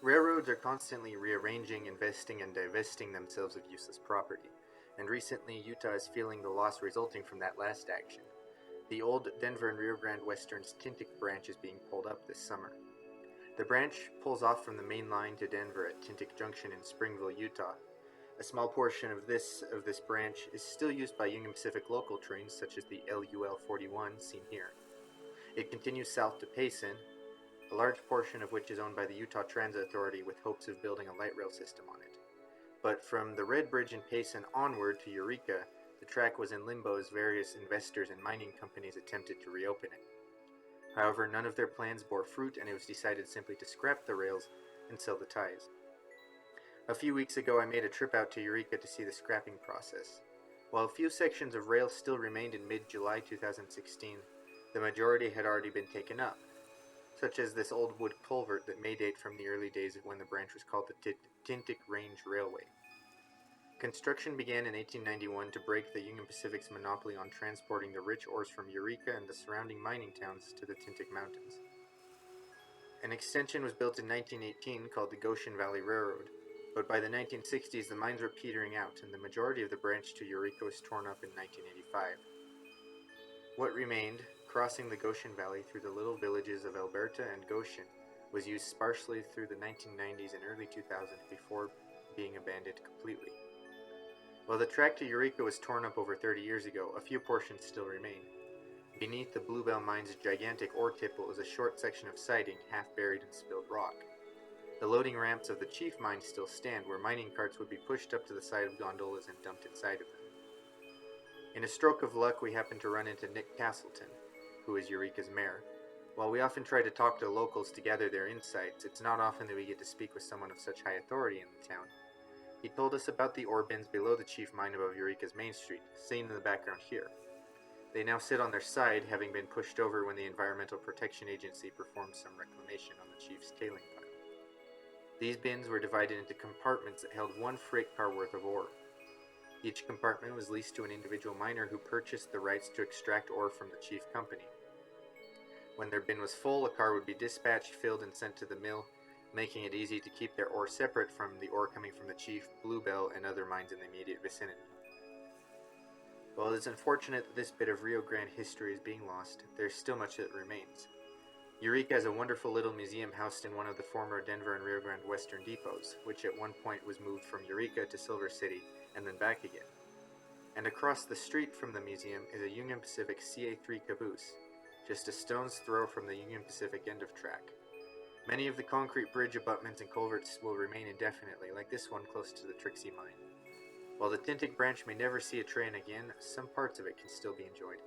Railroads are constantly rearranging, investing, and divesting themselves of useless property, and recently Utah is feeling the loss resulting from that last action. The old Denver and Rio Grande Western's Tintic Branch is being pulled up this summer. The branch pulls off from the main line to Denver at Tintic Junction in Springville, Utah. A small portion of this branch is still used by Union Pacific local trains such as the LUL 41 seen here. It continues south to Payson, a large portion of which is owned by the Utah Transit Authority with hopes of building a light rail system on it. But from the Red Bridge in Payson onward to Eureka, the track was in limbo as various investors and mining companies attempted to reopen it. However, none of their plans bore fruit, and it was decided simply to scrap the rails and sell the ties. A few weeks ago, I made a trip out to Eureka to see the scrapping process. While a few sections of rail still remained in mid-July 2016, the majority had already been taken up, such as this old wood culvert that may date from the early days of when the branch was called the Tintic Range Railway. Construction began in 1891 to break the Union Pacific's monopoly on transporting the rich ores from Eureka and the surrounding mining towns to the Tintic Mountains. An extension was built in 1918 called the Goshen Valley Railroad, but by the 1960s the mines were petering out and the majority of the branch to Eureka was torn up in 1985. What remained, crossing the Goshen Valley through the little villages of Alberta and Goshen, was used sparsely through the 1990s and early 2000s before being abandoned completely. While the track to Eureka was torn up over 30 years ago, a few portions still remain. Beneath the Bluebell Mine's gigantic ore tipple is a short section of siding, half buried in spilled rock. The loading ramps of the chief mine still stand, where mining carts would be pushed up to the side of gondolas and dumped inside of them. In a stroke of luck, we happened to run into Nick Castleton, who is Eureka's mayor. While we often try to talk to locals to gather their insights, it's not often that we get to speak with someone of such high authority in the town. He told us about the ore bins below the chief mine above Eureka's main street, seen in the background here. They now sit on their side, having been pushed over when the Environmental Protection Agency performed some reclamation on the chief's tailing pile. These bins were divided into compartments that held one freight car worth of ore. Each compartment was leased to an individual miner who purchased the rights to extract ore from the chief company. When their bin was full, a car would be dispatched, filled, and sent to the mill, making it easy to keep their ore separate from the ore coming from the Chief, Bluebell, and other mines in the immediate vicinity. While it is unfortunate that this bit of Rio Grande history is being lost, there is still much that remains. Eureka has a wonderful little museum housed in one of the former Denver and Rio Grande Western depots, which at one point was moved from Eureka to Silver City and then back again. And across the street from the museum is a Union Pacific CA3 caboose, just a stone's throw from the Union Pacific end of track. Many of the concrete bridge abutments and culverts will remain indefinitely, like this one close to the Trixie mine. While the Tintic Branch may never see a train again, some parts of it can still be enjoyed.